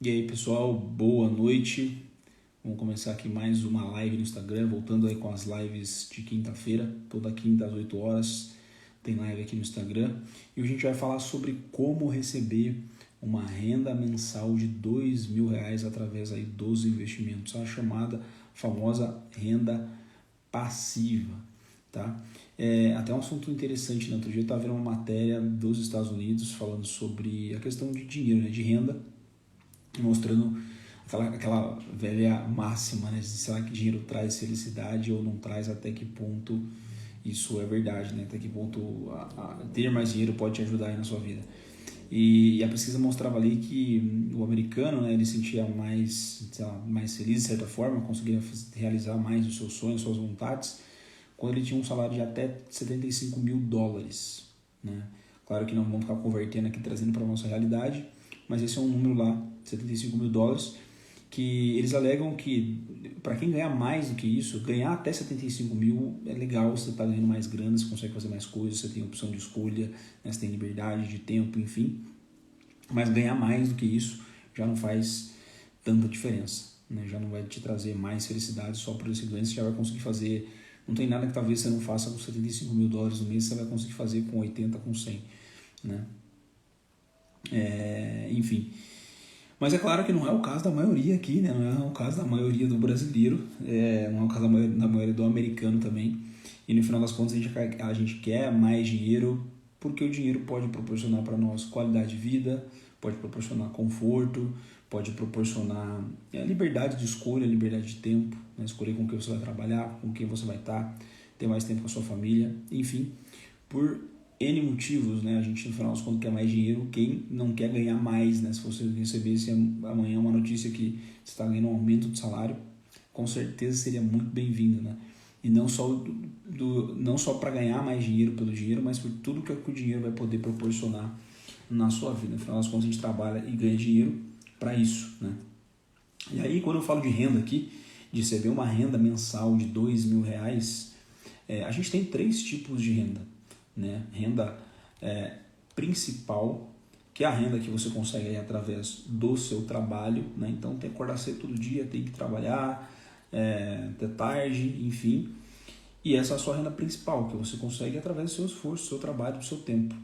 E aí pessoal, boa noite. Vamos começar aqui mais uma live no Instagram, voltando aí com as lives de quinta-feira, toda quinta às 8 horas tem live aqui no Instagram. E hoje a gente vai falar sobre como receber uma renda mensal de R$ 2.000 através aí dos investimentos, a chamada famosa renda passiva, tá? Até um assunto interessante, né? Outro dia eu estava vendo uma matéria dos Estados Unidos falando sobre a questão de dinheiro, né? De renda, mostrando aquela velha máxima, né? Será que dinheiro traz felicidade ou não traz, até que ponto isso é verdade, né? Até que ponto ter mais dinheiro pode te ajudar aí na sua vida. E a pesquisa mostrava ali que o americano, né, ele sentia mais, sei lá, mais feliz de certa forma, conseguia realizar mais os seus sonhos, suas vontades, quando ele tinha um salário de até US$ 75.000, né? Claro que não vamos ficar convertendo aqui, trazendo para a nossa realidade, mas esse é um número lá, US$ 75.000, que eles alegam que para quem ganhar mais do que isso, ganhar até 75 mil é legal, você está ganhando mais grana, você consegue fazer mais coisas, você tem opção de escolha, né, você tem liberdade de tempo, enfim. Mas ganhar mais do que isso já não faz tanta diferença, né? Já não vai te trazer mais felicidade só por esse ganho, você já vai conseguir fazer. Não tem nada que talvez você não faça com US$ 75.000 no mês, você vai conseguir fazer com 80, com 100, né? Enfim. Mas é claro que não é o caso da maioria aqui, né? Não é o caso da maioria do brasileiro, não é o caso da maioria do americano também. E no final das contas a gente quer mais dinheiro porque o dinheiro pode proporcionar para nós qualidade de vida, pode proporcionar conforto, pode proporcionar liberdade de escolha, liberdade de tempo, né? Escolher com quem você vai trabalhar, com quem você vai estar, ter mais tempo com a sua família, enfim, por N motivos, né? A gente no final das contas quer mais dinheiro, quem não quer ganhar mais, né? Se você recebesse amanhã uma notícia que você está ganhando um aumento de salário, com certeza seria muito bem-vindo, né? E não só para ganhar mais dinheiro pelo dinheiro, mas por tudo que o dinheiro vai poder proporcionar na sua vida. No final das contas a gente trabalha e ganha dinheiro para isso, né? E aí quando eu falo de renda aqui, de receber uma renda mensal de R$ 2.000, a gente tem 3 tipos de renda, né? Renda principal, que é a renda que você consegue através do seu trabalho, né? Então tem que acordar cedo todo dia, tem que trabalhar até tarde, enfim. E essa é a sua renda principal, que você consegue através do seu esforço, do seu trabalho, do seu tempo.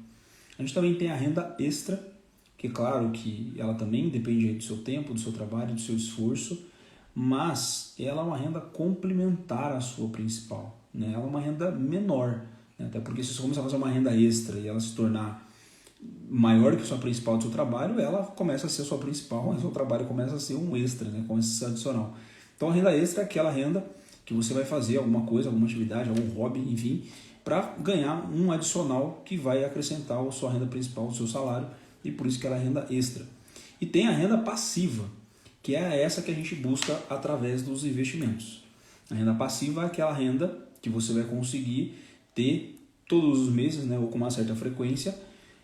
A gente também tem a renda extra, que claro que ela também depende do seu tempo, do seu trabalho, do seu esforço, mas ela é uma renda complementar à sua principal, né? Ela é uma renda menor, né? Até porque se você começar a fazer uma renda extra e ela se tornar maior que a sua principal do seu trabalho, ela começa a ser a sua principal, mas o seu trabalho começa a ser um extra, né? Começa a ser adicional. Então a renda extra é aquela renda que você vai fazer alguma coisa, alguma atividade, algum hobby, enfim, para ganhar um adicional que vai acrescentar a sua renda principal, o seu salário, e por isso que ela é renda extra. E tem a renda passiva, que é essa que a gente busca através dos investimentos. A renda passiva é aquela renda que você vai conseguir ter todos os meses, né, ou com uma certa frequência,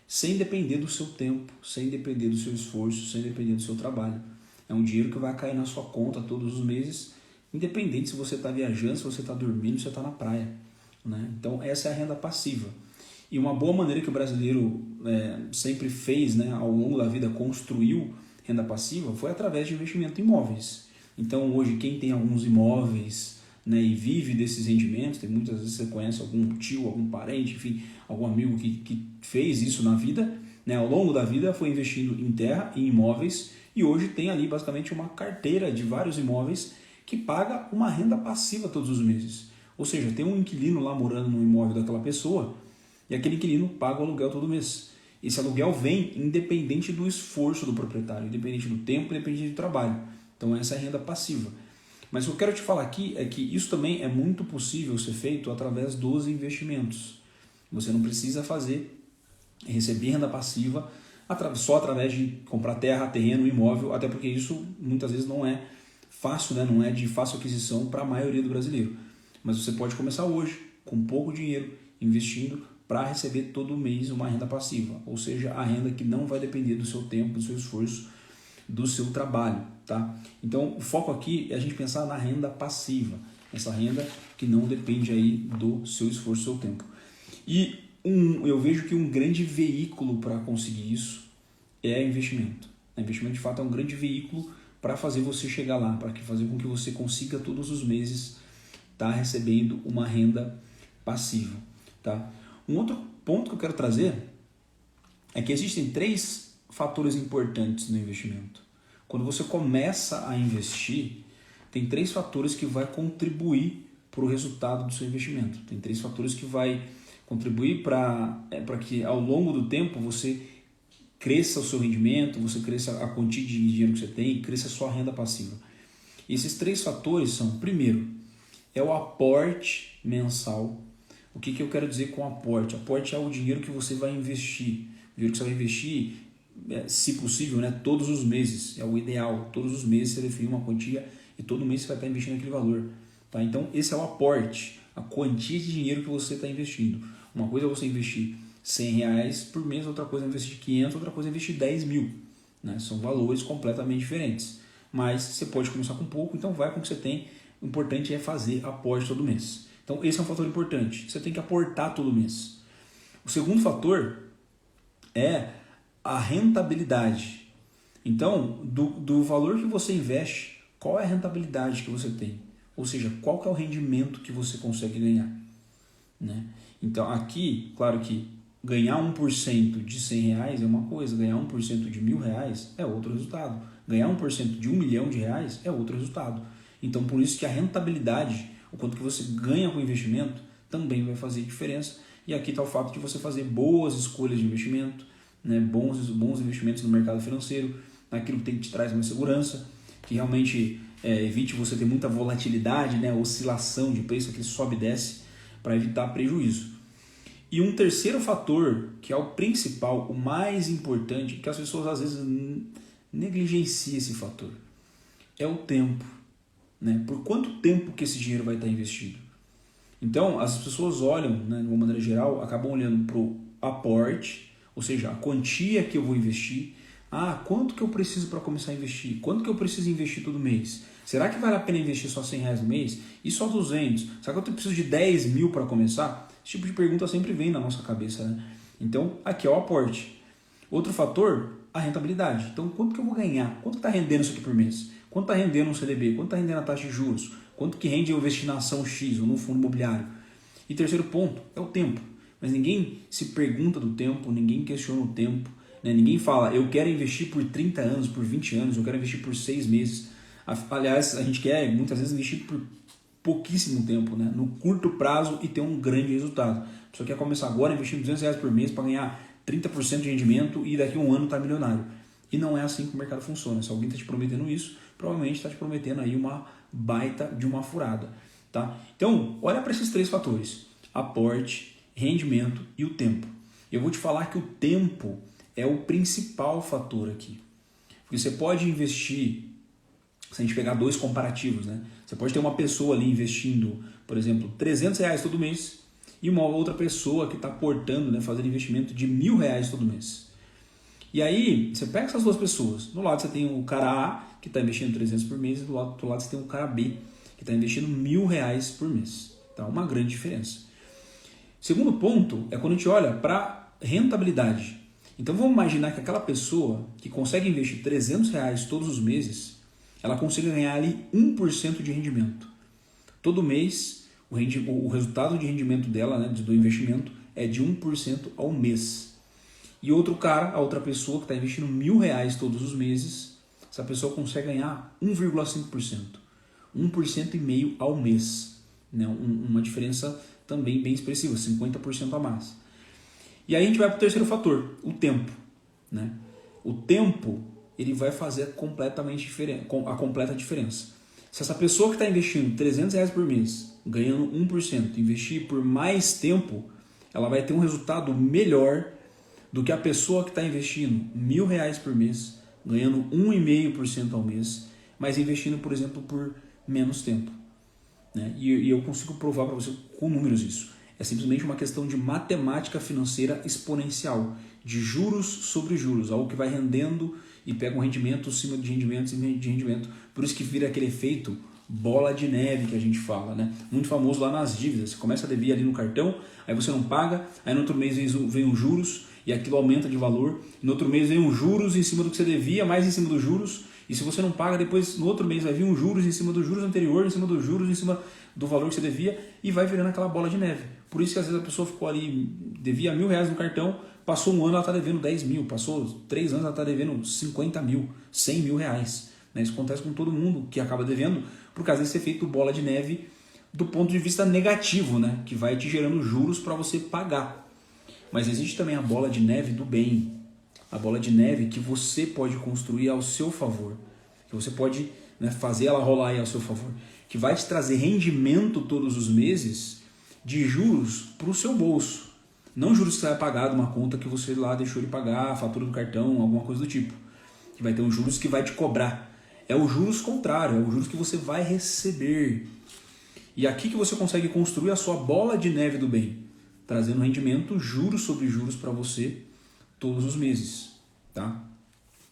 sem depender do seu tempo, sem depender do seu esforço, sem depender do seu trabalho. É um dinheiro que vai cair na sua conta todos os meses, independente se você está viajando, se você está dormindo, se você está na praia, né? Então essa é a renda passiva. E uma boa maneira que o brasileiro sempre fez, né, ao longo da vida, construiu renda passiva, foi através de investimento em imóveis. Então hoje quem tem alguns imóveis, né, e vive desses rendimentos, tem muitas vezes você conhece algum tio, algum parente, enfim, algum amigo que fez isso na vida, né, ao longo da vida foi investindo em terra, em imóveis, e hoje tem ali basicamente uma carteira de vários imóveis que paga uma renda passiva todos os meses. Ou seja, tem um inquilino lá morando no imóvel daquela pessoa e aquele inquilino paga o aluguel todo mês. Esse aluguel vem independente do esforço do proprietário, independente do tempo, independente do trabalho. Então essa é a renda passiva. Mas o que eu quero te falar aqui é que isso também é muito possível ser feito através dos investimentos. Você não precisa receber renda passiva só através de comprar terra, terreno, imóvel, até porque isso muitas vezes não é fácil, né? Não é de fácil aquisição para a maioria do brasileiro. Mas você pode começar hoje, com pouco dinheiro, investindo para receber todo mês uma renda passiva, ou seja, a renda que não vai depender do seu tempo, do seu esforço, do seu trabalho, tá? Então, o foco aqui é a gente pensar na renda passiva, essa renda que não depende aí do seu esforço, do seu tempo. E eu vejo que um grande veículo para conseguir isso é investimento. Investimento de fato é um grande veículo para fazer você chegar lá, para fazer com que você consiga todos os meses estar recebendo uma renda passiva. Tá? Um outro ponto que eu quero trazer é que existem 3 fatores importantes no investimento. Quando você começa a investir, tem 3 fatores que vai contribuir para o resultado do seu investimento. Tem 3 fatores que vai contribuir para que ao longo do tempo você cresça o seu rendimento, você cresça a quantia de dinheiro que você tem, cresça a sua renda passiva. E esses 3 fatores são, primeiro, é o aporte mensal. O que eu quero dizer com aporte? Aporte é o dinheiro que você vai investir. O dinheiro que você vai investir, se possível, né, todos os meses. É o ideal. Todos os meses você define uma quantia e todo mês você vai estar investindo aquele valor. Tá? Então, esse é o aporte, a quantia de dinheiro que você está investindo. Uma coisa é você investir R$100 por mês, outra coisa é investir 500, outra coisa é investir 10 mil. Né? São valores completamente diferentes. Mas você pode começar com pouco, então vai com o que você tem. O importante é fazer aporte todo mês. Então, esse é um fator importante. Você tem que aportar todo mês. O segundo fator é a rentabilidade. Então, do valor que você investe, qual é a rentabilidade que você tem? Ou seja, qual que é o rendimento que você consegue ganhar? Né? Então, aqui, claro que ganhar 1% de R$100 é uma coisa, ganhar 1% de R$1.000 é outro resultado. Ganhar 1% de R$1 milhão é outro resultado. Então, por isso que a rentabilidade, o quanto que você ganha com o investimento, também vai fazer diferença. E aqui está o fato de você fazer boas escolhas de investimento, né? bons investimentos no mercado financeiro, naquilo que te traz mais segurança, que realmente evite você ter muita volatilidade, né? Oscilação de preço, que sobe e desce, para evitar prejuízo. E um terceiro fator, que é o principal, o mais importante, que as pessoas às vezes negligenciam esse fator, é o tempo. Né? Por quanto tempo que esse dinheiro vai estar investido? Então, as pessoas olham, né, de uma maneira geral, acabam olhando para o aporte, ou seja, a quantia que eu vou investir. Quanto que eu preciso para começar a investir? Quanto que eu preciso investir todo mês? Será que vale a pena investir só R$100 no mês? E só 200? Será que eu preciso de 10 mil para começar? Esse tipo de pergunta sempre vem na nossa cabeça. Né? Então, aqui é o aporte. Outro fator, a rentabilidade. Então, quanto que eu vou ganhar? Quanto está rendendo isso aqui por mês? Quanto está rendendo um CDB? Quanto está rendendo a taxa de juros? Quanto que rende eu investir na ação X ou no fundo imobiliário? E terceiro ponto é o tempo. Mas ninguém se pergunta do tempo, ninguém questiona o tempo. Né? Ninguém fala, eu quero investir por 30 anos, por 20 anos, eu quero investir por 6 meses. Aliás, a gente quer muitas vezes investir por pouquíssimo tempo, né? No curto prazo e ter um grande resultado. A pessoa quer começar agora investindo R$200 por mês para ganhar 30% de rendimento e daqui a um ano está milionário. E não é assim que o mercado funciona. Se alguém está te prometendo isso, provavelmente está te prometendo aí uma baita de uma furada. Tá? Então, olha para esses 3 fatores. Aporte, rendimento e o tempo. Eu vou te falar que o tempo é o principal fator aqui. Porque você pode investir, se a gente pegar 2 comparativos, né? Você pode ter uma pessoa ali investindo, por exemplo, R$300 todo mês e uma outra pessoa que está aportando, né, fazendo investimento de R$1.000 todo mês. E aí, você pega essas 2 pessoas. Do lado você tem o cara A, que está investindo 300 por mês, e do outro lado você tem o cara B, que está investindo R$1.000 por mês. Tá? Uma grande diferença. Segundo ponto é quando a gente olha para rentabilidade. Então vamos imaginar que aquela pessoa que consegue investir R$300 todos os meses, ela consiga ganhar ali 1% de rendimento. Todo mês, o resultado de rendimento dela, né, do investimento, é de 1% ao mês. E outro cara, a outra pessoa que está investindo R$1.000 todos os meses, essa pessoa consegue ganhar 1,5%. 1,5% ao mês. Né? Uma diferença também bem expressiva, 50% a mais. E aí a gente vai para o terceiro fator, o tempo. Né? O tempo ele vai fazer a completa diferença. Se essa pessoa que está investindo R$300 por mês, ganhando 1%, investir por mais tempo, ela vai ter um resultado melhor do que a pessoa que está investindo R$1.000 por mês, ganhando 1,5% ao mês, mas investindo, por exemplo, por menos tempo. Né? E eu consigo provar para você com números isso. É simplesmente uma questão de matemática financeira exponencial, de juros sobre juros, algo que vai rendendo e pega um rendimento acima de rendimento e de rendimento. Por isso que vira aquele efeito bola de neve que a gente fala, né? Muito famoso lá nas dívidas. Você começa a dever ali no cartão, aí você não paga, aí no outro mês vem os juros, e aquilo aumenta de valor. No outro mês vem um juros em cima do que você devia, mais em cima dos juros. E se você não paga, depois no outro mês vai vir um juros em cima dos juros anterior, em cima dos juros, em cima do valor que você devia, e vai virando aquela bola de neve. Por isso que às vezes a pessoa ficou ali, devia R$1.000 no cartão, passou um ano ela está devendo 10 mil, passou 3 anos ela está devendo 50 mil, 100 mil reais. Isso acontece com todo mundo que acaba devendo, por causa desse efeito bola de neve do ponto de vista negativo, né? Que vai te gerando juros para você pagar. Mas existe também a bola de neve do bem, a bola de neve que você pode construir ao seu favor, que você pode, né, fazer ela rolar aí ao seu favor, que vai te trazer rendimento todos os meses de juros para o seu bolso. Não juros que você vai pagar de uma conta que você lá deixou de pagar, fatura do cartão, alguma coisa do tipo. Que vai ter um juros que vai te cobrar. É o juros contrário, é o juros que você vai receber. E aqui que você consegue construir a sua bola de neve do bem, trazendo rendimento, juros sobre juros para você todos os meses. Tá?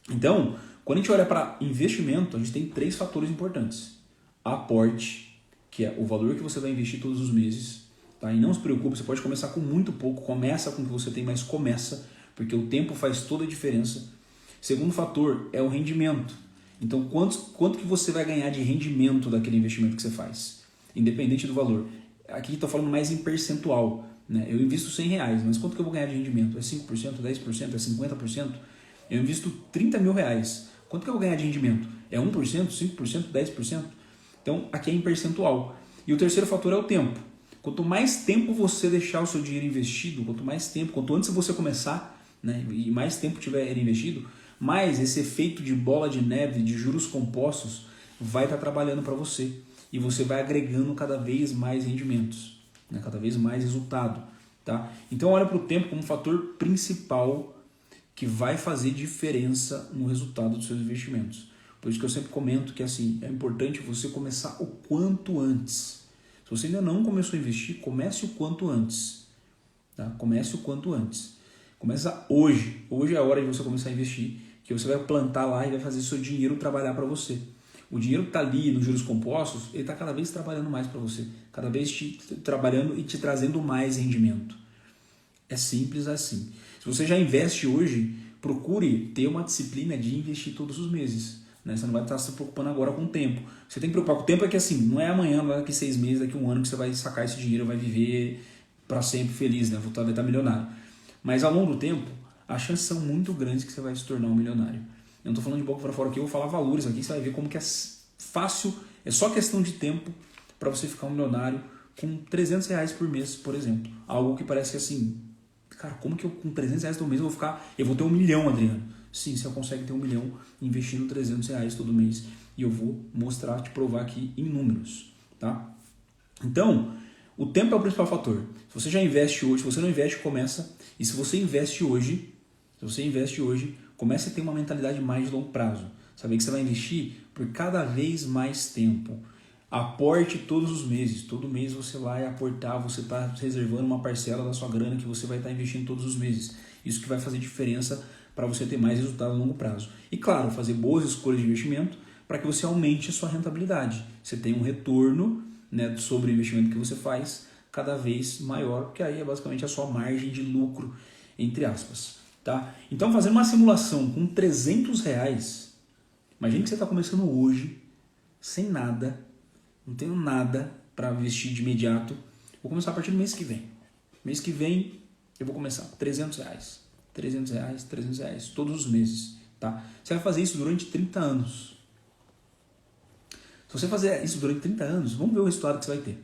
Então, quando a gente olha para investimento, a gente tem 3 fatores importantes. Aporte, que é o valor que você vai investir todos os meses. Tá? E não se preocupe, você pode começar com muito pouco, começa com o que você tem, mas começa, porque o tempo faz toda a diferença. Segundo fator é o rendimento. Então, quanto que você vai ganhar de rendimento daquele investimento que você faz? Independente do valor. Aqui estou falando mais em percentual. Né? Eu invisto R$100, mas quanto que eu vou ganhar de rendimento? É 5%, 10%, é 50%? Eu invisto R$30.000. Quanto que eu vou ganhar de rendimento? É 1%, 5%, 10%? Então, aqui é em percentual. E o terceiro fator é o tempo. Quanto mais tempo você deixar o seu dinheiro investido, quanto antes você começar, né, e mais tempo tiver investido, mais esse efeito de bola de neve, de juros compostos, vai estar trabalhando para você. E você vai agregando cada vez mais rendimentos, né, cada vez mais resultado. Tá? Então olha para o tempo como um fator principal que vai fazer diferença no resultado dos seus investimentos. Por isso que eu sempre comento que assim, é importante você começar o quanto antes. Se você ainda não começou a investir, comece o quanto antes. Tá? Comece o quanto antes. Começa hoje. Hoje é a hora de você começar a investir, que você vai plantar lá e vai fazer seu dinheiro trabalhar para você. O dinheiro que está ali nos juros compostos, ele está cada vez trabalhando mais para você. Cada vez trabalhando e te trazendo mais rendimento. É simples assim. Se você já investe hoje, procure ter uma disciplina de investir todos os meses. Né? Você não vai estar se preocupando agora com o tempo. Você tem que preocupar com o tempo, é que assim, não é amanhã, não é daqui 6 meses, daqui 1 ano que você vai sacar esse dinheiro, vai viver para sempre feliz, né? Vai estar milionário. Mas ao longo do tempo, as chances são muito grandes que você vai se tornar um milionário. Eu não estou falando de boca para fora aqui, eu vou falar valores aqui, você vai ver como que é fácil, é só questão de tempo para você ficar um milionário com R$300 por mês, por exemplo. Algo que parece que assim, cara, como que eu com R$300 todo mês eu vou ter 1 milhão, Adriano? Sim, você consegue ter 1 milhão investindo R$300 todo mês. E eu vou mostrar, te provar aqui em números. Tá? Então, o tempo é o principal fator. Se você já investe hoje, se você não investe, começa. E se você investe hoje, comece a ter uma mentalidade mais de longo prazo. Saber que você vai investir por cada vez mais tempo. Aporte todos os meses. Todo mês você vai aportar, você está reservando uma parcela da sua grana que você vai estar investindo todos os meses. Isso que vai fazer diferença para você ter mais resultado a longo prazo. E claro, fazer boas escolhas de investimento para que você aumente a sua rentabilidade. Você tem um retorno, né, sobre o investimento que você faz cada vez maior, porque aí é basicamente a sua margem de lucro, entre aspas. Tá? Então, fazendo uma simulação com R$300, imagine que você está começando hoje, sem nada, não tenho nada para investir de imediato, vou começar a partir do mês que vem. Mês que vem eu vou começar R$300, R$300, todos os meses. Tá? Você vai fazer isso durante 30 anos. Se você fazer isso durante 30 anos, vamos ver o resultado que você vai ter.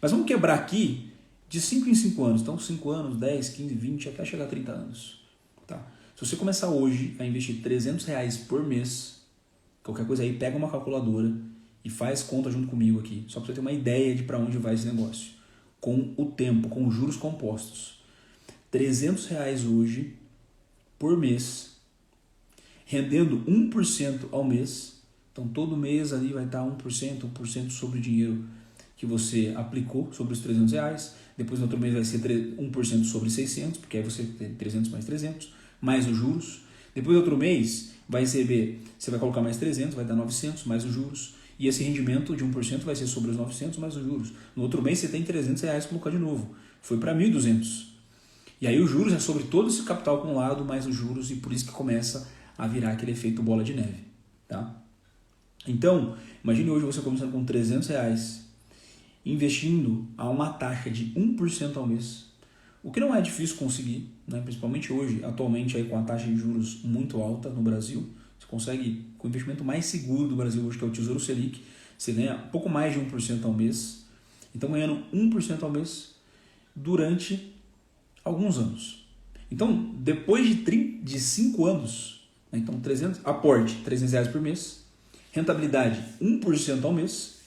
Mas vamos quebrar aqui de 5 em 5 anos. Então 5 anos, 10, 15, 20, até chegar a 30 anos. Tá? Se você começar hoje a investir R$300 por mês, qualquer coisa aí, pega uma calculadora e faz conta junto comigo aqui, só para você ter uma ideia de para onde vai esse negócio. Com o tempo, com os juros compostos. R$300 hoje, por mês, rendendo 1% ao mês. Então todo mês ali vai estar 1% sobre o dinheiro que você aplicou, sobre os R$300. Depois no outro mês vai ser 1% sobre 600, porque aí você tem 300 mais 300, mais os juros. Depois no outro mês vai receber, você vai colocar mais 300, vai dar 900, mais os juros. E esse rendimento de 1% vai ser sobre os 900 mais os juros. No outro mês você tem R$300 para colocar de novo. Foi para 1.200. E aí os juros é sobre todo esse capital acumulado, mais os juros, e por isso que começa a virar aquele efeito bola de neve. Tá? Então, imagine hoje você começando com R$300, investindo a uma taxa de 1% ao mês, o que não é difícil conseguir, né? Principalmente hoje, atualmente aí com a taxa de juros muito alta no Brasil. Você consegue, com o investimento mais seguro do Brasil hoje, que é o Tesouro Selic, você ganha pouco mais de 1% ao mês. Então, ganhando 1% ao mês durante alguns anos. Então, depois de 5 anos, né? Então, aporte R$300 por mês, rentabilidade 1% ao mês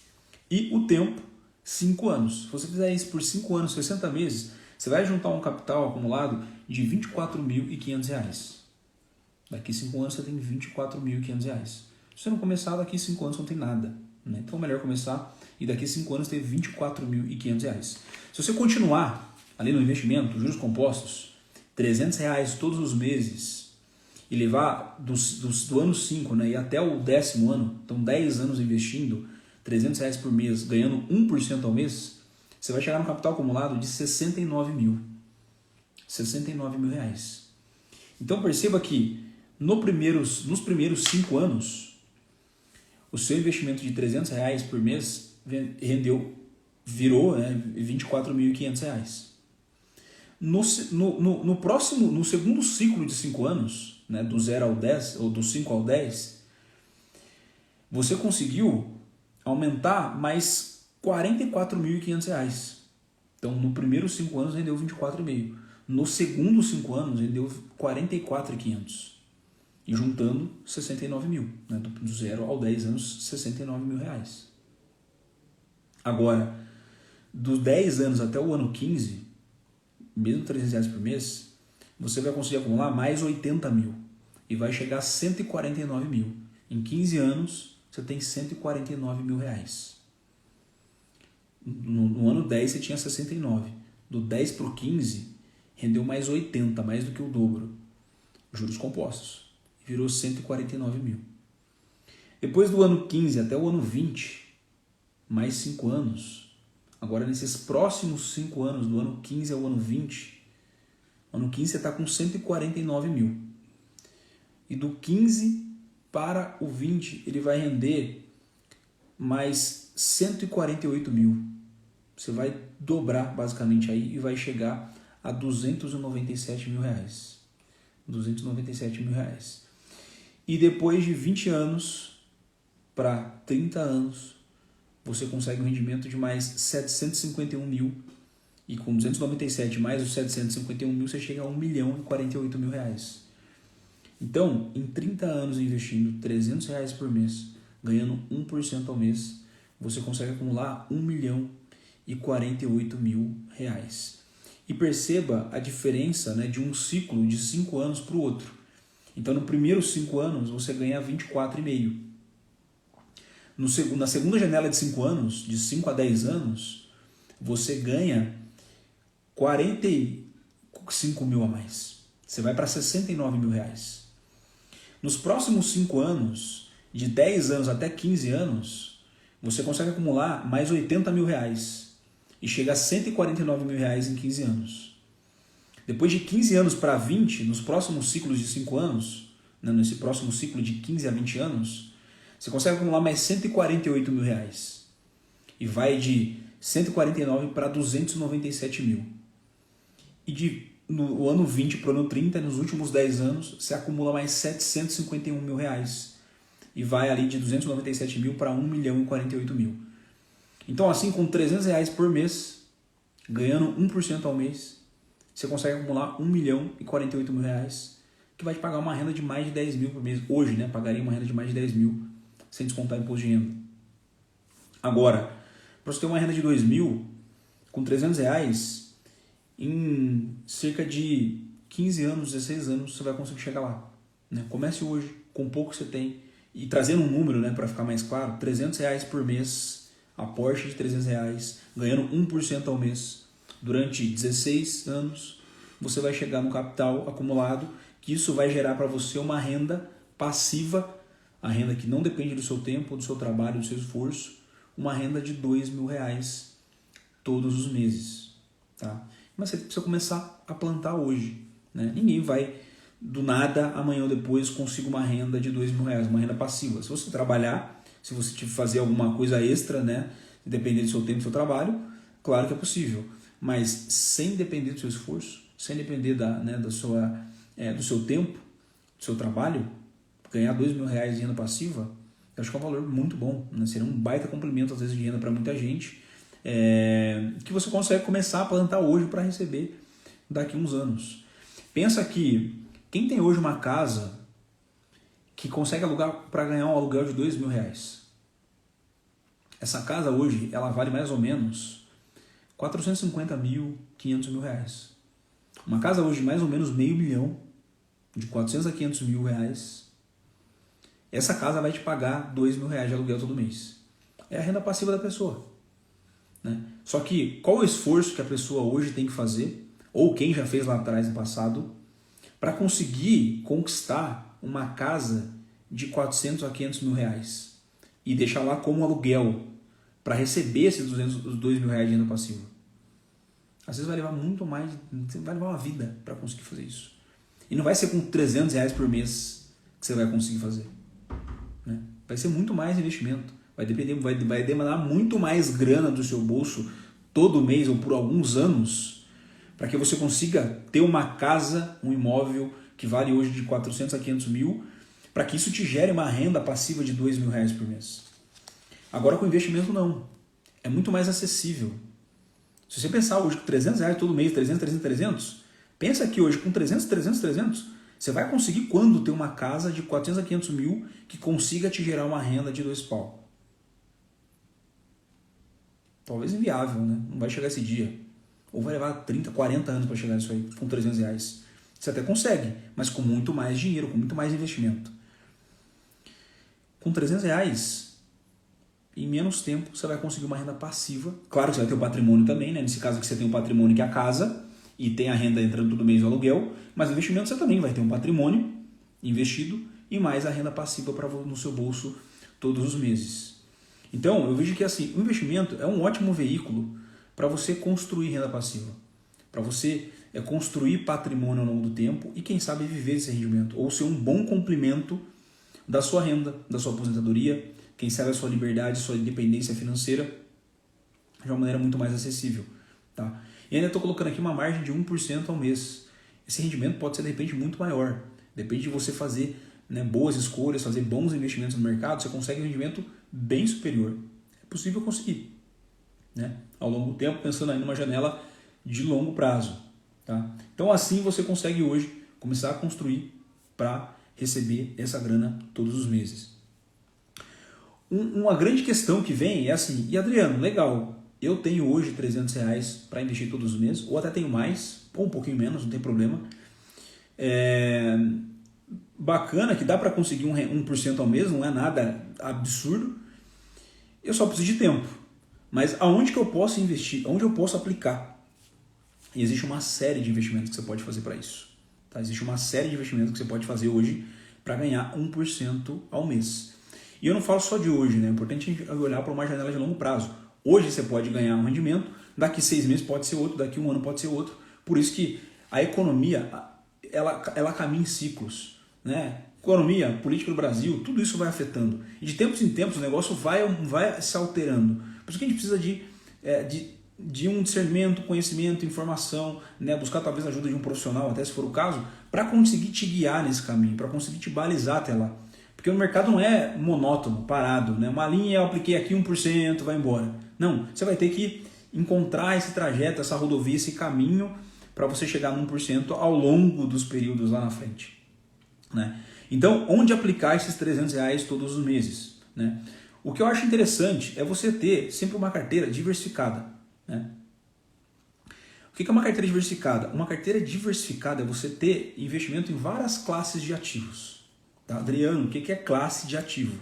e o tempo 5 anos. Se você fizer isso por 5 anos, 60 meses, você vai juntar um capital acumulado de R$24.500. Daqui 5 anos você tem R$24.500. Se você não começar, daqui 5 anos não tem nada. Né? Então é melhor começar e daqui 5 anos ter R$24.500. Se você continuar ali no investimento, juros compostos, R$300 todos os meses e levar do ano 5, né, e até o 10º ano, então 10 anos investindo, R$300 por mês, ganhando 1% ao mês, você vai chegar no capital acumulado de 69 mil. 69 mil reais. Então perceba que nos primeiros 5 anos, o seu investimento de R$300 por mês virou, né, R$24.500. No segundo ciclo de 5 anos, né, do 0 ao 10, ou do 5 ao 10, você conseguiu aumentar mais R$44.500. Então, no primeiro 5 anos rendeu 24,5. No segundo 5 anos rendeu 44.500. E juntando 69 mil. Né? Do 0 ao 10 anos, 69 mil reais. Agora, dos 10 anos até o ano 15, mesmo R$300 por mês, você vai conseguir acumular mais 80 mil. E vai chegar a 149 mil. Em 15 anos, você tem 149 mil reais. No ano 10 você tinha 69. Do 10 para o 15, rendeu mais 80, mais do que o dobro. Juros compostos. Virou 149 mil. Depois do ano 15 até o ano 20, mais 5 anos. Agora nesses próximos 5 anos, do ano 15 ao ano 20, ano 15 você está com 149 mil. E do 15 para o 20, ele vai render mais 148 mil. Você vai dobrar basicamente aí e vai chegar a 297 mil reais. 297 mil reais. E depois de 20 anos para 30 anos, você consegue um rendimento de mais 751 mil. E com 297 mais os 751 mil, você chega a 1.048.000 reais. Então, em 30 anos investindo R$300 por mês, ganhando 1% ao mês, você consegue acumular 1.048.000 reais. E perceba a diferença, né, de um ciclo de 5 anos para o outro. Então, no primeiro 5 anos, você ganha 24,5. Na segunda janela de 5 anos, de 5 a 10 anos, você ganha 45 mil a mais. Você vai para 69 mil reais. Nos próximos 5 anos, de 10 anos até 15 anos, você consegue acumular mais 80 mil reais e chega a 149 mil reais em 15 anos. Depois de 15 anos para 20, nos próximos ciclos de 5 anos, né, nesse próximo ciclo de 15 a 20 anos, você consegue acumular mais 148 mil reais. E vai de 149 para 297 mil. E no ano 20 para o ano 30, nos últimos 10 anos, você acumula mais 751 mil reais. E vai ali de 297 mil para 1.048.000. Então, assim, com R$300 por mês, ganhando 1% ao mês, você consegue acumular 1.048.000 reais, que vai te pagar uma renda de mais de 10 mil por mês. Hoje, né, pagaria uma renda de mais de 10 mil, sem descontar imposto de renda. Agora, para você ter uma renda de 2 mil, com R$300, em cerca de 15 anos, 16 anos, você vai conseguir chegar lá. Né? Comece hoje, com pouco que você tem, e trazendo um número, né, para ficar mais claro, R$300 por mês, aporte de R$300, ganhando 1% ao mês, durante 16 anos, você vai chegar no capital acumulado, que isso vai gerar para você uma renda passiva, a renda que não depende do seu tempo, do seu trabalho, do seu esforço, uma renda de R$2.000 todos os meses. Tá? Mas você precisa começar a plantar hoje, né? Ninguém vai, do nada, amanhã ou depois, conseguir uma renda de R$2.000, uma renda passiva. Se você trabalhar, se você fazer alguma coisa extra, né? Dependendo do seu tempo, do seu trabalho, claro que é possível. Mas sem depender do seu esforço, sem depender do seu tempo, do seu trabalho, ganhar R$2.000 de renda passiva, eu acho que é um valor muito bom, né? Seria um baita complemento, às vezes, de renda para muita gente, que você consegue começar a plantar hoje para receber daqui a uns anos. Pensa que quem tem hoje uma casa que consegue alugar para ganhar um aluguel de R$2.000, essa casa hoje ela vale mais ou menos 450 mil, 500 mil reais. Uma casa hoje de mais ou menos R$500 mil, de 400 a 500 mil reais, essa casa vai te pagar R$2.000 de aluguel todo mês. É a renda passiva da pessoa, né? Só que qual o esforço que a pessoa hoje tem que fazer, ou quem já fez lá atrás no passado, para conseguir conquistar uma casa de 400 a 500 mil reais e deixar lá como aluguel para receber esses R$2.000 de renda passiva? Às vezes vai levar muito mais, vai levar uma vida para conseguir fazer isso. E não vai ser com R$300 por mês que você vai conseguir fazer, né? Vai ser muito mais investimento. Vai demandar muito mais grana do seu bolso todo mês ou por alguns anos para que você consiga ter uma casa, um imóvel que vale hoje de 400 a 500 mil, para que isso te gere uma renda passiva de R$2.000 por mês. Agora com investimento não. É muito mais acessível. Se você pensar hoje com R$300 todo mês, 300, pensa que hoje com 300, você vai conseguir quando ter uma casa de 400 a 500 mil que consiga te gerar uma renda de R$2.000? Talvez inviável, né? Não vai chegar esse dia. Ou vai levar 30, 40 anos para chegar nisso aí, com R$300. Você até consegue, mas com muito mais dinheiro, com muito mais investimento. Com R$300, em menos tempo, você vai conseguir uma renda passiva. Claro que você vai ter o patrimônio também, né? Nesse caso aqui você tem o patrimônio que é a casa, e tem a renda entrando todo mês no aluguel, mas no investimento você também vai ter um patrimônio investido e mais a renda passiva no seu bolso todos os meses. Então, eu vejo que assim, o investimento é um ótimo veículo para você construir renda passiva, para você construir patrimônio ao longo do tempo e, quem sabe, viver esse rendimento, ou ser um bom complemento da sua renda, da sua aposentadoria, quem sabe a sua liberdade, sua independência financeira de uma maneira muito mais acessível, tá? E ainda estou colocando aqui uma margem de 1% ao mês. Esse rendimento pode ser, de repente, muito maior. Depende de você fazer, né, boas escolhas, fazer bons investimentos no mercado, você consegue um rendimento bem superior. É possível conseguir, né, ao longo do tempo, pensando aí numa janela de longo prazo, tá? Então assim você consegue hoje começar a construir para receber essa grana todos os meses. Uma grande questão que vem é assim: e Adriano, legal, eu tenho hoje R$300 para investir todos os meses, ou até tenho mais, ou um pouquinho menos, não tem problema. Bacana que dá para conseguir 1% ao mês, não é nada absurdo. Eu só preciso de tempo. Mas aonde que eu posso investir? Onde eu posso aplicar? E existe uma série de investimentos que você pode fazer para isso, tá? Existe uma série de investimentos que você pode fazer hoje para ganhar 1% ao mês. E eu não falo só de hoje, né? É importante a gente olhar para uma janela de longo prazo. Hoje você pode ganhar um rendimento, daqui 6 meses pode ser outro, daqui 1 ano pode ser outro. Por isso que a economia, ela caminha em ciclos, né? Economia, política do Brasil, tudo isso vai afetando. E de tempos em tempos o negócio vai se alterando. Por isso que a gente precisa de um discernimento, conhecimento, informação, né? Buscar talvez a ajuda de um profissional, até se for o caso, para conseguir te guiar nesse caminho, para conseguir te balizar até lá. Porque o mercado não é monótono, parado, né? Uma linha, eu apliquei aqui 1%, vai embora. Não, você vai ter que encontrar esse trajeto, essa rodovia, esse caminho para você chegar no 1% ao longo dos períodos lá na frente, né? Então, onde aplicar esses R$300 todos os meses, né? O que eu acho interessante é você ter sempre uma carteira diversificada, né? O que é uma carteira diversificada? Uma carteira diversificada é você ter investimento em várias classes de ativos. Tá? Adriano, o que é classe de ativo?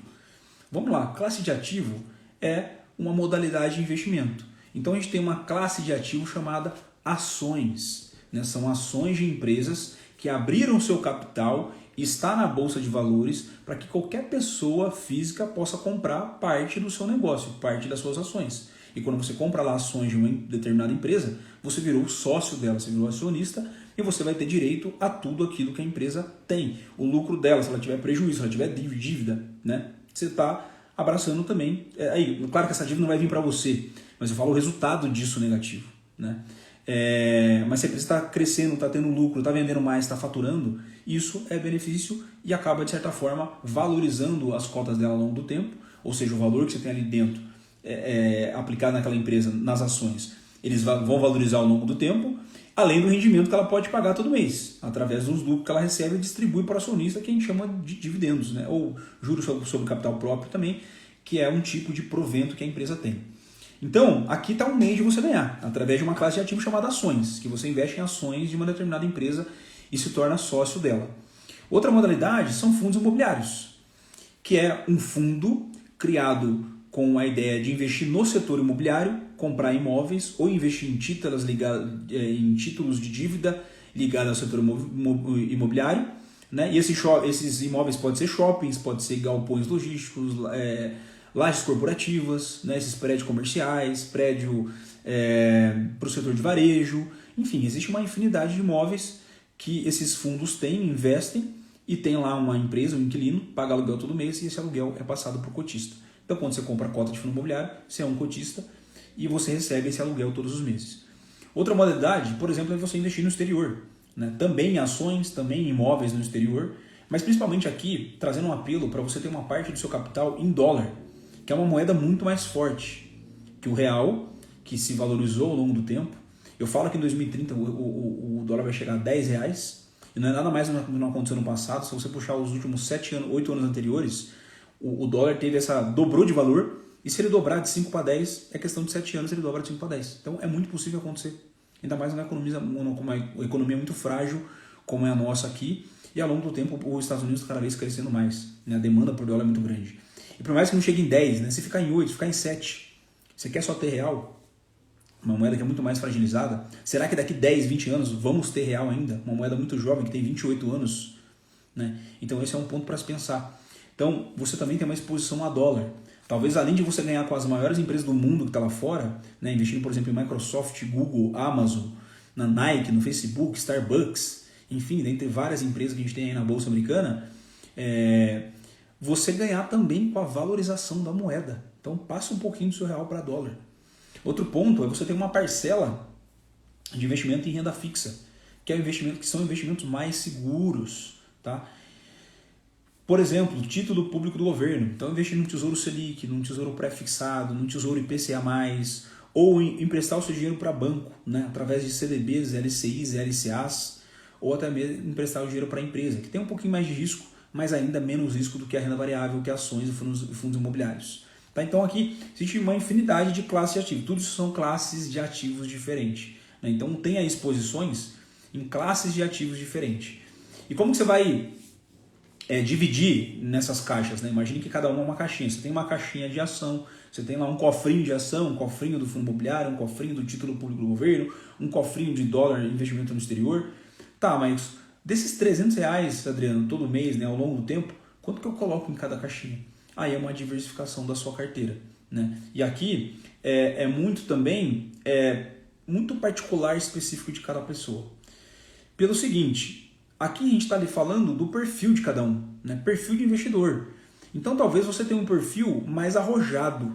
Vamos lá, classe de ativo é uma modalidade de investimento. Então a gente tem uma classe de ativo chamada ações, né? São ações de empresas que abriram seu capital e está na bolsa de valores para que qualquer pessoa física possa comprar parte do seu negócio, parte das suas ações. E quando você compra lá ações de uma determinada empresa, você virou sócio dela, você virou acionista e você vai ter direito a tudo aquilo que a empresa tem. O lucro dela, se ela tiver prejuízo, se ela tiver dívida, né? Você está abraçando também. Aí, claro que essa dívida não vai vir para você, mas eu falo o resultado disso negativo, né? Mas se a empresa está crescendo, está tendo lucro, está vendendo mais, está faturando, isso é benefício e acaba, de certa forma, valorizando as cotas dela ao longo do tempo, ou seja, o valor que você tem ali dentro aplicado naquela empresa, nas ações, eles vão valorizar ao longo do tempo, além do rendimento que ela pode pagar todo mês, através dos lucros que ela recebe e distribui para o acionista, que a gente chama de dividendos, né? Ou juros sobre capital próprio também, que é um tipo de provento que a empresa tem. Então, aqui está um meio de você ganhar, através de uma classe de ativos chamada ações, que você investe em ações de uma determinada empresa e se torna sócio dela. Outra modalidade são fundos imobiliários, que é um fundo criado com a ideia de investir no setor imobiliário, comprar imóveis ou investir em títulos de dívida ligados ao setor imobiliário, né? E esses imóveis podem ser shoppings, podem ser galpões logísticos, lajes corporativas, né? Esses prédios comerciais, prédio para o setor de varejo, enfim, existe uma infinidade de imóveis que esses fundos têm, investem e tem lá uma empresa, um inquilino, paga aluguel todo mês e esse aluguel é passado para o cotista. Então, quando você compra a cota de fundo imobiliário, você é um cotista e você recebe esse aluguel todos os meses. Outra modalidade, por exemplo, é você investir no exterior, né? Também em ações, também em imóveis no exterior, mas principalmente aqui, trazendo um apelo para você ter uma parte do seu capital em dólar, que é uma moeda muito mais forte que o real, que se valorizou ao longo do tempo. Eu falo que em 2030 o dólar vai chegar a R$10, e não é nada mais do que não aconteceu no passado. Se você puxar os últimos 8 anos anteriores, o dólar dobrou de valor, e se ele dobrar de 5 para 10, é questão de 7 anos, ele dobra de 5 para 10. Então é muito possível acontecer, ainda mais numa economia muito frágil como é a nossa aqui, e ao longo do tempo os Estados Unidos está cada vez crescendo mais, né? A demanda por dólar é muito grande. E por mais que não chegue em 10, né? Se ficar em 8, se ficar em 7, você quer só ter real, uma moeda que é muito mais fragilizada, será que daqui 10, 20 anos vamos ter real ainda? Uma moeda muito jovem, que tem 28 anos, né? Então esse é um ponto para se pensar. Então você também tem uma exposição a dólar. Talvez além de você ganhar com as maiores empresas do mundo que está lá fora, né? Investindo por exemplo em Microsoft, Google, Amazon, na Nike, no Facebook, Starbucks, enfim, dentre várias empresas que a gente tem aí na Bolsa Americana, você ganhar também com a valorização da moeda. Então passa um pouquinho do seu real para dólar. Outro ponto é você ter uma parcela de investimento em renda fixa, que são investimentos mais seguros, tá? Por exemplo, título público do governo. Então investir num Tesouro Selic, num Tesouro pré-fixado, num Tesouro IPCA+, ou emprestar o seu dinheiro para banco, né? Através de CDBs, LCIs, LCAs, ou até mesmo emprestar o dinheiro para a empresa, que tem um pouquinho mais de risco, mas ainda menos risco do que a renda variável, que ações e fundos imobiliários. Tá? Então aqui existe uma infinidade de classes de ativos, tudo isso são classes de ativos diferentes, né? Então tem aí exposições em classes de ativos diferentes. E como que você vai dividir nessas caixas, né? Imagine que cada uma é uma caixinha. Você tem uma caixinha de ação, você tem lá um cofrinho de ação, um cofrinho do fundo imobiliário, um cofrinho do título público do governo, um cofrinho de dólar investimento no exterior. Tá, mas desses R$300, Adriano, todo mês, né, ao longo do tempo, quanto que eu coloco em cada caixinha? Aí é uma diversificação da sua carteira, né? E aqui é muito também, muito particular, específico de cada pessoa. Pelo seguinte, aqui a gente está ali falando do perfil de cada um, né? Perfil de investidor. Então talvez você tenha um perfil mais arrojado,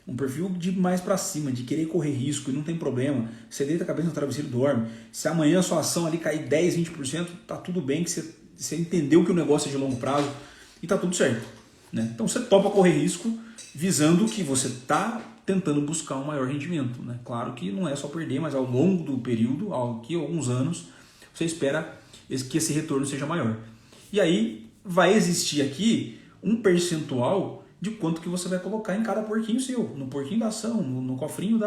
um perfil de mais para cima, de querer correr risco e não tem problema. Você deita a cabeça no travesseiro e dorme. Se amanhã a sua ação ali cair 10, 20%, tá tudo bem, que você entendeu que o negócio é de longo prazo e tá tudo certo, né? Então você topa correr risco visando que você está tentando buscar um maior rendimento, né? Claro que não é só perder, mas ao longo do período, aqui alguns anos, você espera que esse retorno seja maior. E aí vai existir aqui um percentual de quanto que você vai colocar em cada porquinho seu, no porquinho da ação, no cofrinho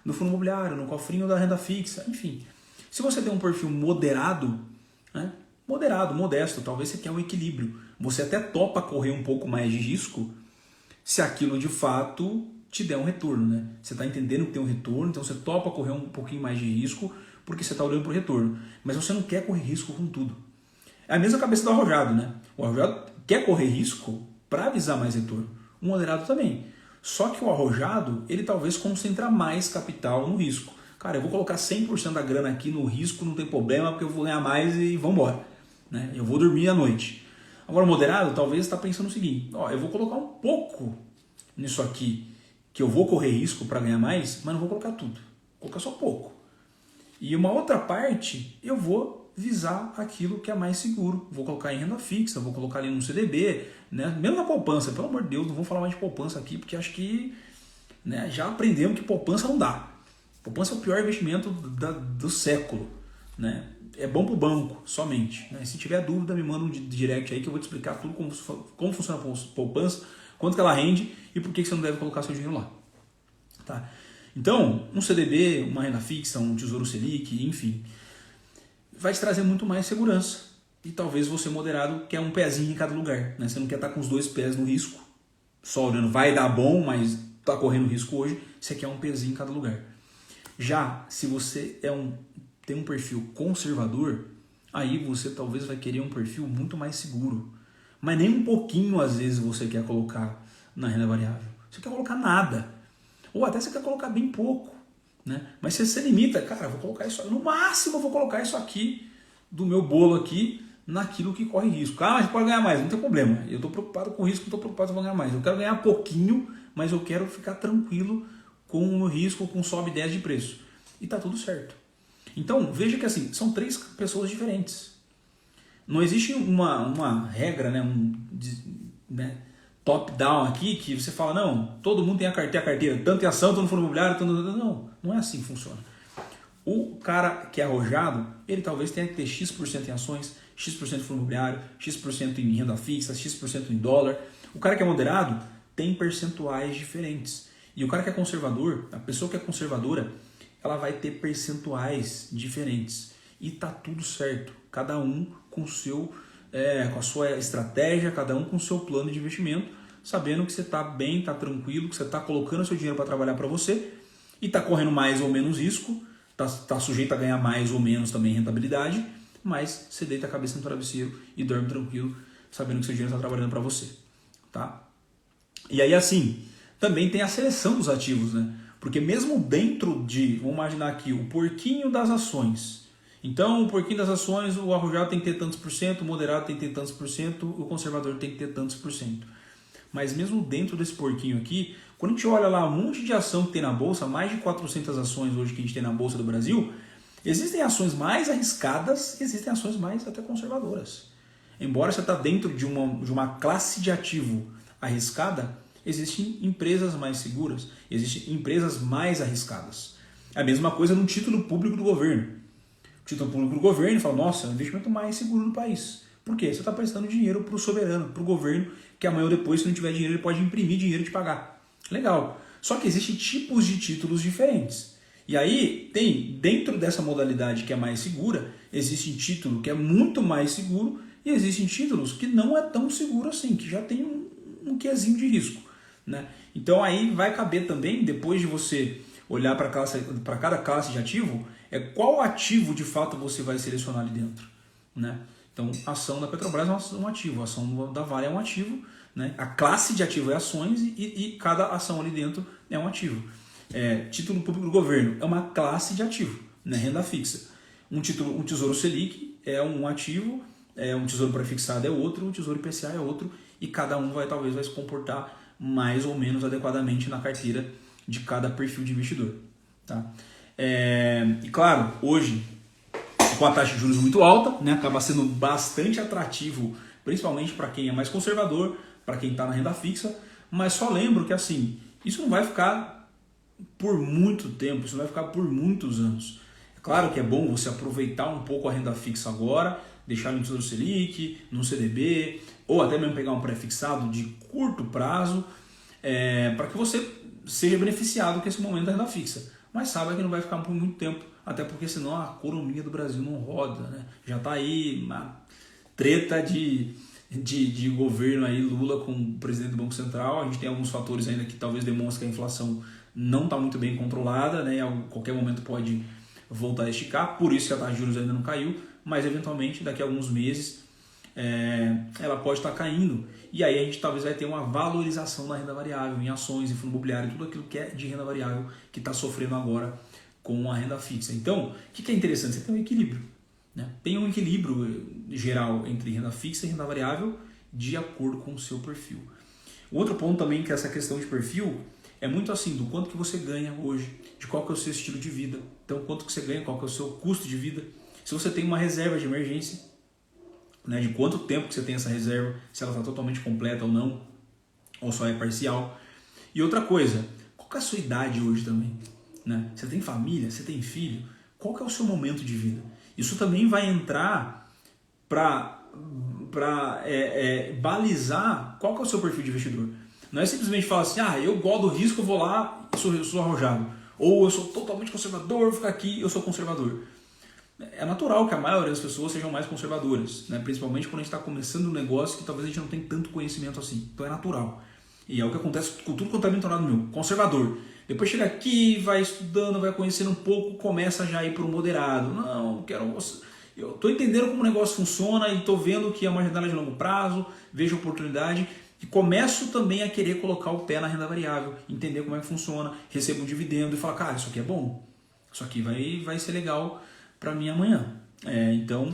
do fundo imobiliário, no cofrinho da renda fixa, enfim. Se você tem um perfil moderado, né? Moderado, modesto, talvez você tenha um equilíbrio. Você até topa correr um pouco mais de risco se aquilo de fato te der um retorno, né? Você está entendendo que tem um retorno, então você topa correr um pouquinho mais de risco porque você está olhando para o retorno. Mas você não quer correr risco com tudo. É a mesma cabeça do arrojado, né? O arrojado quer correr risco para avisar mais retorno. O moderado também. Só que o arrojado, ele talvez concentra mais capital no risco. Cara, eu vou colocar 100% da grana aqui no risco, não tem problema, porque eu vou ganhar mais e vamos embora. Né? Eu vou dormir à noite. Agora, o moderado talvez está pensando o seguinte, ó, eu vou colocar um pouco nisso aqui, que eu vou correr risco para ganhar mais, mas não vou colocar tudo. Vou colocar só pouco. E uma outra parte, eu vou visar aquilo que é mais seguro. Vou colocar em renda fixa, vou colocar ali no CDB, né? Mesmo na poupança. Pelo amor de Deus, não vou falar mais de poupança aqui, porque acho que, né, já aprendemos que poupança não dá. Poupança é o pior investimento do século. Né? É bom para o banco, somente. Né? Se tiver dúvida, me manda um direct aí que eu vou te explicar tudo como funciona a poupança, quanto que ela rende e por que você não deve colocar seu dinheiro lá. Tá? Então, um CDB, uma renda fixa, um Tesouro Selic, enfim, vai te trazer muito mais segurança. E talvez você moderado quer um pezinho em cada lugar. Né? Você não quer estar com os 2 pés no risco, só olhando, vai dar bom, mas está correndo risco hoje. Você quer um pezinho em cada lugar. Já se você tem um perfil conservador, aí você talvez vai querer um perfil muito mais seguro. Mas nem um pouquinho, às vezes, você quer colocar na renda variável. Você quer colocar nada. Ou até você quer colocar bem pouco. Né? Mas você se limita, cara, vou colocar isso, no máximo eu vou colocar isso aqui, do meu bolo aqui, naquilo que corre risco. Ah, mas pode ganhar mais, não tem problema. Eu estou preocupado com o risco, não estou preocupado se eu vou ganhar mais. Eu quero ganhar pouquinho, mas eu quero ficar tranquilo com o risco, com sobe e desce de preço. E tá tudo certo. Então, veja que assim, são 3 pessoas diferentes. Não existe uma regra, né, top-down aqui, que você fala, não, todo mundo tem a carteira, tanto em ação, tanto no fundo imobiliário, tanto... Não é assim que funciona. O cara que é arrojado, ele talvez tenha que ter X% em ações, X% em fundo imobiliário, X% em renda fixa, X% em dólar. O cara que é moderado tem percentuais diferentes. E o cara que é conservador, a pessoa que é conservadora, ela vai ter percentuais diferentes. E tá tudo certo. Cada um com a sua estratégia, cada um com o seu plano de investimento, sabendo que você está bem, está tranquilo, que você está colocando seu dinheiro para trabalhar para você e está correndo mais ou menos risco, está sujeito a ganhar mais ou menos também rentabilidade, mas você deita a cabeça no travesseiro e dorme tranquilo, sabendo que seu dinheiro está trabalhando para você. Tá? E aí assim, também tem a seleção dos ativos, né? Porque mesmo dentro de, vamos imaginar aqui, o porquinho das ações. Então, o porquinho das ações, o arrojado tem que ter tantos por cento, o moderado tem que ter tantos por cento, o conservador tem que ter tantos por cento. Mas mesmo dentro desse porquinho aqui, quando a gente olha lá um monte de ação que tem na Bolsa, mais de 400 ações hoje que a gente tem na Bolsa do Brasil, existem ações mais arriscadas, existem ações mais até conservadoras. Embora você está dentro de uma classe de ativo arriscada, existem empresas mais seguras, existem empresas mais arriscadas. É a mesma coisa no título público do governo. O título público do governo fala, nossa, é o investimento mais seguro do país. Por quê? Você está prestando dinheiro para o soberano, para o governo, que amanhã ou depois, se não tiver dinheiro, ele pode imprimir dinheiro e te pagar. Legal. Só que existem tipos de títulos diferentes. E aí, dentro dessa modalidade que é mais segura, existe título que é muito mais seguro e existem títulos que não é tão seguro assim, que já tem um quezinho de risco. Né? Então aí vai caber também, depois de você olhar para cada classe de ativo, qual ativo de fato você vai selecionar ali dentro. Né? Então a ação da Petrobras é um ativo, a ação da Vale é um ativo, né? A classe de ativo é ações e cada ação ali dentro é um ativo. Título público do governo é uma classe de ativo, né? Renda fixa. Um tesouro Selic é um ativo, um tesouro prefixado é outro, um tesouro IPCA é outro, e cada um talvez vai se comportar mais ou menos adequadamente na carteira de cada perfil de investidor. Tá? E claro, hoje, com a taxa de juros muito alta, né, acaba sendo bastante atrativo, principalmente para quem é mais conservador, para quem está na renda fixa, mas só lembro que assim, isso não vai ficar por muito tempo, isso não vai ficar por muitos anos. É claro que é bom você aproveitar um pouco a renda fixa agora, deixar no Tesouro Selic, no CDB, ou até mesmo pegar um pré-fixado de curto prazo, para que você seja beneficiado com esse momento da renda fixa. Mas saiba que não vai ficar por muito tempo, até porque senão a economia do Brasil não roda. Né? Já está aí uma treta de governo aí, Lula com o presidente do Banco Central. A gente tem alguns fatores ainda que talvez demonstrem que a inflação não está muito bem controlada, né? A qualquer momento pode voltar a esticar, por isso que a taxa de juros ainda não caiu, mas eventualmente daqui a alguns meses ela pode estar caindo. E aí a gente talvez vai ter uma valorização da renda variável em ações, em fundo imobiliário, tudo aquilo que é de renda variável que está sofrendo agora com a renda fixa. Então, o que é interessante? Você tem um equilíbrio. Né? Tem um equilíbrio geral entre renda fixa e renda variável de acordo com o seu perfil. O outro ponto também, que é essa questão de perfil, é muito assim, do quanto que você ganha hoje, de qual que é o seu estilo de vida. Então, quanto que você ganha, qual que é o seu custo de vida. Se você tem uma reserva de emergência, né, de quanto tempo que você tem essa reserva, se ela está totalmente completa ou não, ou só é parcial. E outra coisa, qual que é a sua idade hoje também? Né? Você tem família, você tem filho, qual que é o seu momento de vida? Isso também vai entrar para balizar qual que é o seu perfil de investidor. Não é simplesmente falar assim, eu gosto do risco, eu vou lá e sou arrojado. Ou eu sou totalmente conservador, vou ficar aqui, eu sou conservador. É natural que a maioria das pessoas sejam mais conservadoras, né? Principalmente quando a gente está começando um negócio que talvez a gente não tenha tanto conhecimento assim. Então é natural. E é o que acontece com tudo quanto é mentorado meu, conservador. Depois chega aqui, vai estudando, vai conhecendo um pouco, começa já a ir para o moderado. Não, eu estou entendendo como o negócio funciona e estou vendo que é uma janela de longo prazo, vejo oportunidade e começo também a querer colocar o pé na renda variável, entender como é que funciona, recebo um dividendo e falar, cara, isso aqui é bom, isso aqui vai ser legal para mim amanhã. Então,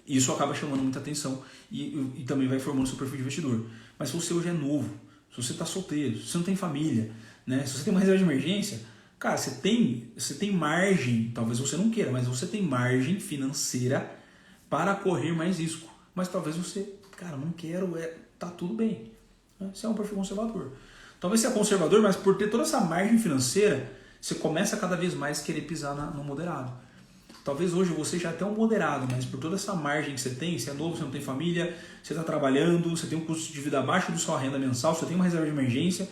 isso acaba chamando muita atenção e também vai formando seu perfil de investidor. Mas se você hoje é novo, se você está solteiro, se você não tem família, né, se você tem uma reserva de emergência, cara, você tem margem, talvez você não queira, mas você tem margem financeira para correr mais risco. Mas talvez você, cara, não quero, tá tudo bem. Né? Você é um perfil conservador. Talvez você é conservador, mas por ter toda essa margem financeira, você começa cada vez mais a querer pisar no moderado. Talvez hoje você já tenha um moderado, mas por toda essa margem que você tem, você é novo, você não tem família, você está trabalhando, você tem um custo de vida abaixo da sua renda mensal, você tem uma reserva de emergência,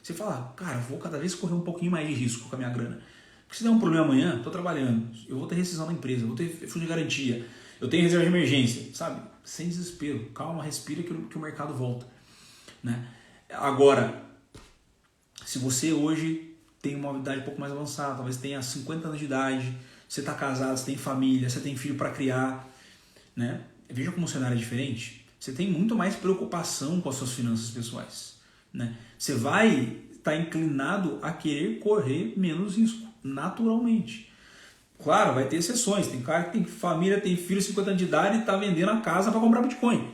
você fala, cara, vou cada vez correr um pouquinho mais de risco com a minha grana. Porque se der um problema amanhã, estou trabalhando, eu vou ter rescisão da empresa, eu vou ter fundo de garantia, eu tenho reserva de emergência, sabe? Sem desespero, calma, respira que o mercado volta. Né? Agora, se você hoje tem uma idade um pouco mais avançada, talvez tenha 50 anos de idade, você está casado, você tem família, você tem filho para criar, né? Veja como o cenário é diferente. Você tem muito mais preocupação com as suas finanças pessoais, né? Você vai estar inclinado a querer correr menos risco, naturalmente. Claro, vai ter exceções. Tem cara que tem família, tem filho, 50 anos de idade e está vendendo a casa para comprar Bitcoin.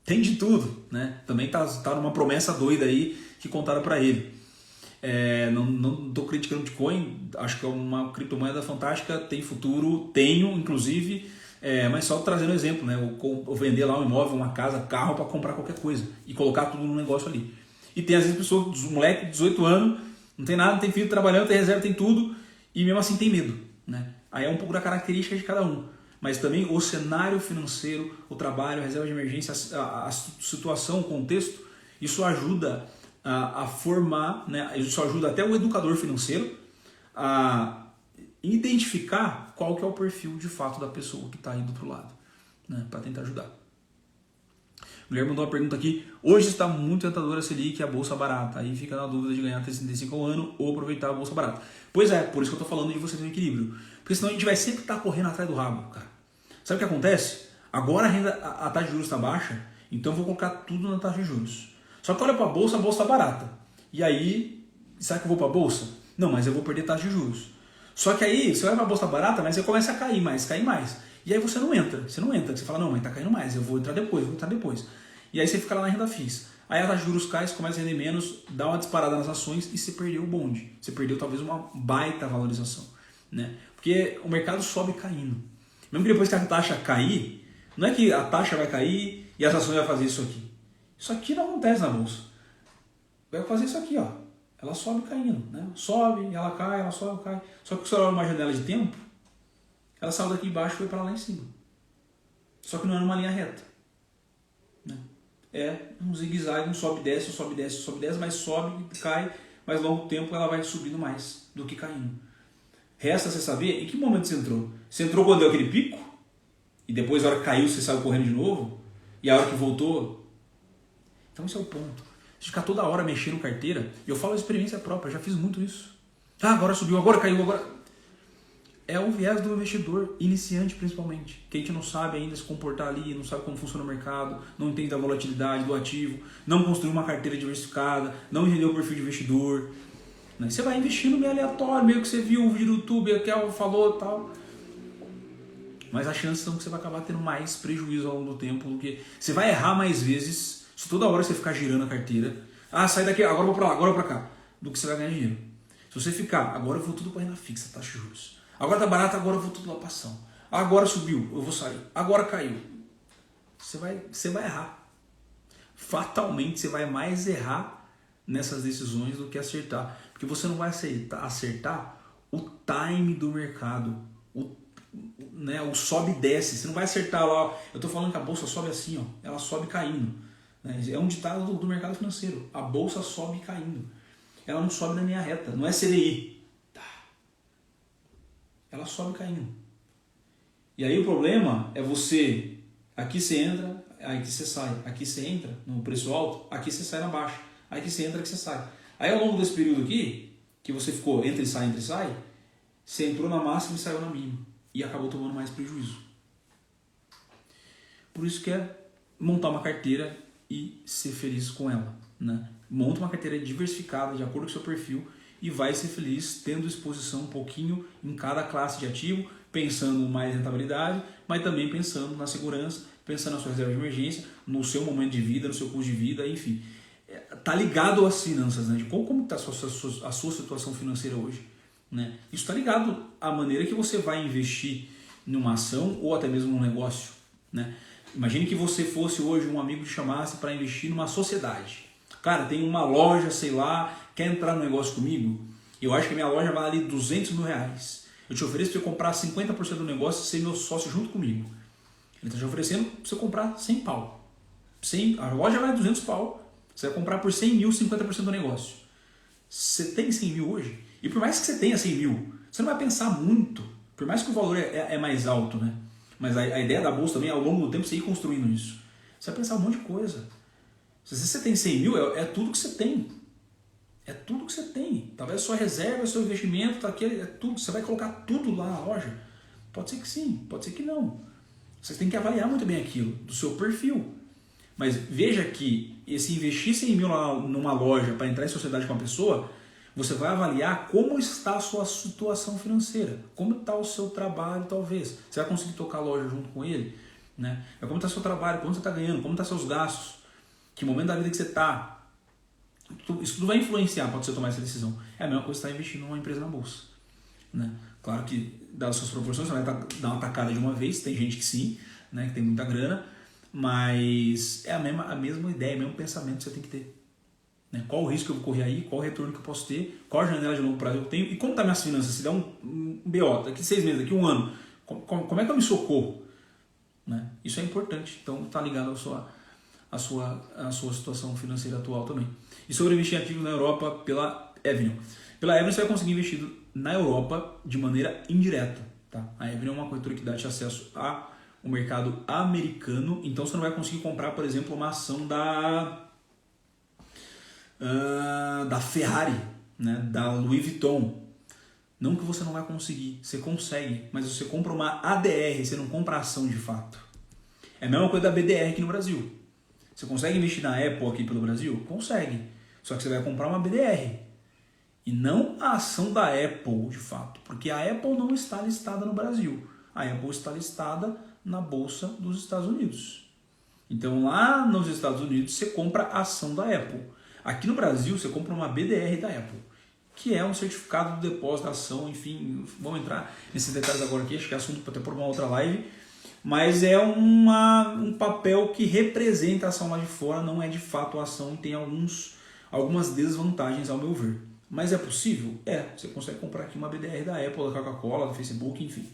Tem de tudo, né? Também tá numa promessa doida aí que contaram para ele. Não estou criticando o Bitcoin, acho que é uma criptomoeda fantástica, tem futuro, tenho inclusive, mas só trazendo exemplo, né? Eu vender lá um imóvel, uma casa, carro para comprar qualquer coisa e colocar tudo no negócio ali. E tem às vezes pessoas, moleque de 18 anos, não tem nada, não tem filho trabalhando, tem reserva, tem tudo e mesmo assim tem medo, né? Aí é um pouco da característica de cada um. Mas também o cenário financeiro, o trabalho, a reserva de emergência, a situação, o contexto, isso ajuda a formar, né? Isso ajuda até o educador financeiro a identificar qual que é o perfil de fato da pessoa que está aí do outro lado, né? Para tentar ajudar. O Guilherme mandou uma pergunta aqui. Hoje está muito tentadora a Selic e a Bolsa barata. Aí fica na dúvida de ganhar 365 ao ano ou aproveitar a Bolsa barata. Pois é, por isso que eu estou falando de você ter um equilíbrio. Porque senão a gente vai sempre estar correndo atrás do rabo, cara. Sabe o que acontece? Agora a taxa de juros está baixa, então eu vou colocar tudo na taxa de juros. Só que olha para a bolsa está barata. E aí, será que eu vou para a bolsa? Não, mas eu vou perder taxa de juros. Só que aí, você olha para a bolsa barata, mas você começa a cair mais. E aí você não entra. Você fala, não, mas está caindo mais, eu vou entrar depois. E aí você fica lá na renda fixa. Aí a taxa de juros cai, você começa a render menos, dá uma disparada nas ações e você perdeu o bonde. Você perdeu talvez uma baita valorização. Né? Porque o mercado sobe caindo. Mesmo que depois que a taxa cair, não é que a taxa vai cair e as ações vão fazer isso aqui. Isso aqui não acontece na bolsa. Vai fazer isso aqui, ó. Ela sobe caindo, né? Sobe, ela cai, ela sobe, cai. Só que se você olhar uma janela de tempo, ela saiu daqui embaixo e foi para lá em cima. Só que não é numa linha reta. Né? É um zigue-zague, um sobe, desce, mas sobe, cai, mas ao longo tempo ela vai subindo mais do que caindo. Resta você saber em que momento você entrou. Você entrou quando deu aquele pico, e depois a hora que caiu você saiu correndo de novo, e a hora que voltou. Então esse é o ponto. Você ficar toda hora mexendo carteira, e eu falo a experiência própria, eu já fiz muito isso. Agora subiu, agora caiu, agora... É o viés do investidor iniciante, principalmente, que a gente não sabe ainda se comportar ali, não sabe como funciona o mercado, não entende a volatilidade do ativo, não construiu uma carteira diversificada, não entendeu o perfil de investidor. Né? Você vai investindo meio aleatório, meio que você viu um vídeo do YouTube, que ela falou e tal. Mas as chances são que você vai acabar tendo mais prejuízo ao longo do tempo, do que você vai errar mais vezes, se toda hora você ficar girando a carteira. Ah, sai daqui, agora eu vou pra lá, agora eu vou pra cá, do que você vai ganhar dinheiro. Se você ficar, agora eu vou tudo pra renda fixa, taxa de juros. Agora tá barato, agora eu vou tudo lá pra ação. Agora subiu, eu vou sair. Agora caiu. Você vai errar. Fatalmente você vai mais errar nessas decisões do que acertar. Porque você não vai acertar o time do mercado. O sobe e desce. Você não vai acertar lá. Eu tô falando que a bolsa sobe assim, ó. Ela sobe caindo. É um ditado do mercado financeiro. A bolsa sobe caindo. Ela não sobe na linha reta. Não é CDI. Ela sobe caindo. E aí o problema é você, aqui você entra, aqui você sai, aqui você entra no preço alto, aqui você sai na baixa, aqui você entra, aqui você sai. Aí ao longo desse período aqui, que você ficou entre e sai, você entrou na máxima e saiu na mínima. E acabou tomando mais prejuízo. Por isso que é montar uma carteira e ser feliz com ela. Né? Monta uma carteira diversificada, de acordo com o seu perfil, e vai ser feliz tendo exposição um pouquinho em cada classe de ativo, pensando mais em rentabilidade, mas também pensando na segurança, pensando na sua reserva de emergência, no seu momento de vida, no seu custo de vida, enfim. Está ligado às finanças, né? De como está a sua situação financeira hoje. Né? Isso está ligado à maneira que você vai investir numa ação ou até mesmo num negócio. Né? Imagine que você fosse hoje um amigo que chamasse para investir numa sociedade. Cara, tem uma loja, sei lá, quer entrar no negócio comigo? Eu acho que a minha loja vale ali R$200 mil. Eu te ofereço para você comprar 50% do negócio e ser meu sócio junto comigo. Ele está te oferecendo para você comprar 100 pau. A loja vale 200 pau. Você vai comprar por 100 mil, 50% do negócio. Você tem 100 mil hoje? E por mais que você tenha 100 mil, você não vai pensar muito. Por mais que o valor é mais alto, né? Mas a ideia da bolsa também, ao longo do tempo, você ir construindo isso. Você vai pensar um monte de coisa. Se você tem 100 mil, é tudo que você tem. É tudo que você tem. Talvez a sua reserva, o seu investimento, tá aqui, é tudo. Você vai colocar tudo lá na loja? Pode ser que sim, pode ser que não. Você tem que avaliar muito bem aquilo, do seu perfil. Mas veja que esse investir 100 mil numa loja para entrar em sociedade com uma pessoa, você vai avaliar como está a sua situação financeira, como está o seu trabalho, talvez. Você vai conseguir tocar a loja junto com ele? Né? Como está o seu trabalho, quanto você está ganhando, como estão seus gastos, que momento da vida que você está. Isso tudo vai influenciar para você tomar essa decisão. É a mesma coisa que você está investindo numa empresa na bolsa. Né? Claro que, dadas as suas proporções, você vai dar uma tacada de uma vez, tem gente que sim, né, que tem muita grana, mas é a mesma ideia, o mesmo pensamento que você tem que ter. Né? Qual o risco que eu vou correr aí, qual o retorno que eu posso ter, qual a janela de longo prazo eu tenho e como está minhas finanças. Se der um BO, daqui 6 meses, daqui 1 ano, como é que eu me socorro? Né? Isso é importante, então está ligado à sua situação financeira atual também. E sobre investir em ativos na Europa pela Avenue. Pela Avenue você vai conseguir investir na Europa de maneira indireta. Tá? A Avenue é uma corretora que dá acesso ao mercado americano, então você não vai conseguir comprar, por exemplo, uma ação da Ferrari, né? Da Louis Vuitton. Não que você não vai conseguir, você consegue, mas você compra uma ADR, você não compra a ação de fato. É a mesma coisa da BDR aqui no Brasil. Você consegue investir na Apple aqui pelo Brasil? Consegue. Só que você vai comprar uma BDR. E não a ação da Apple, de fato. Porque a Apple não está listada no Brasil. A Apple está listada na Bolsa dos Estados Unidos. Então lá nos Estados Unidos você compra a ação da Apple. Aqui no Brasil você compra uma BDR da Apple, que é um certificado de depósito da ação, enfim, vamos entrar nesses detalhes agora aqui, acho que é assunto para até por uma outra live. Mas é um papel que representa a ação lá de fora, não é de fato a ação e tem algumas desvantagens ao meu ver. Mas é possível? É, você consegue comprar aqui uma BDR da Apple, da Coca-Cola, da Facebook, enfim.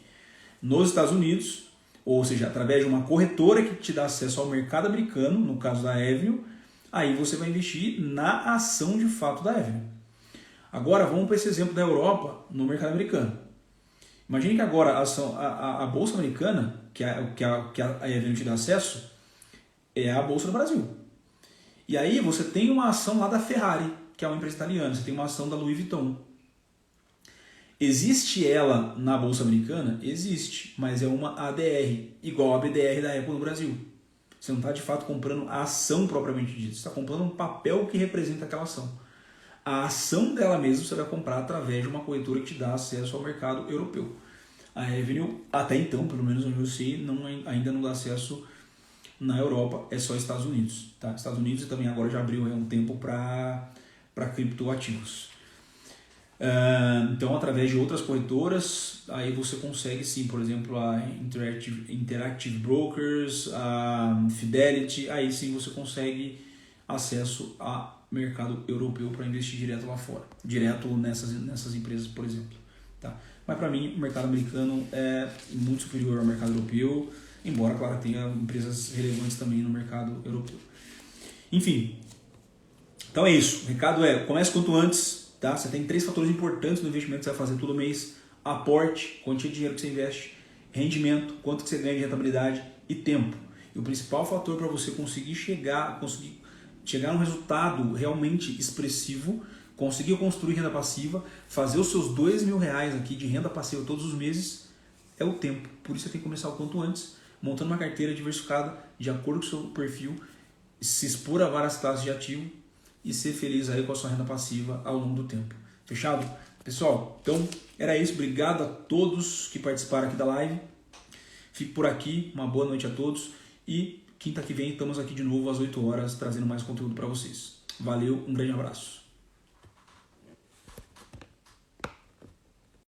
Nos Estados Unidos, ou seja, através de uma corretora que te dá acesso ao mercado americano, no caso da Avenue, aí você vai investir na ação de fato da Avenue. Agora vamos para esse exemplo da Europa no mercado americano. Imagine que agora a Bolsa Americana, que a Avenue te dá acesso, é a Bolsa do Brasil. E aí você tem uma ação lá da Ferrari, que é uma empresa italiana, você tem uma ação da Louis Vuitton. Existe ela na Bolsa Americana? Existe, mas é uma ADR, igual a BDR da Apple no Brasil. Você não está de fato comprando a ação propriamente dita, você está comprando um papel que representa aquela ação. A ação dela mesma você vai comprar através de uma corretora que te dá acesso ao mercado europeu. A Avenue, até então, pelo menos onde eu sei, ainda não dá acesso na Europa, é só Estados Unidos. Tá? Estados Unidos também agora já abriu um tempo para criptoativos. Então, através de outras corretoras, aí você consegue sim, por exemplo, a Interactive Brokers, a Fidelity, aí sim você consegue acesso a mercado europeu para investir direto lá fora, direto nessas empresas, por exemplo. Tá? Mas para mim, o mercado americano é muito superior ao mercado europeu, embora, claro, tenha empresas relevantes também no mercado europeu. Enfim, então é isso. O recado é, comece quanto antes. Tá? Você tem 3 fatores importantes no investimento que você vai fazer todo mês: aporte, quantia de dinheiro que você investe, rendimento, quanto que você ganha de rentabilidade e tempo. E o principal fator para você conseguir chegar a um resultado realmente expressivo, conseguir construir renda passiva, fazer os seus R$2.000 aqui de renda passiva todos os meses, é o tempo. Por isso você tem que começar o quanto antes, montando uma carteira diversificada de acordo com o seu perfil, se expor a várias classes de ativo e ser feliz aí com a sua renda passiva ao longo do tempo. Fechado? Pessoal, então era isso. Obrigado a todos que participaram aqui da live. Fico por aqui. Uma boa noite a todos. E quinta que vem estamos aqui de novo às 8 horas trazendo mais conteúdo para vocês. Valeu, um grande abraço.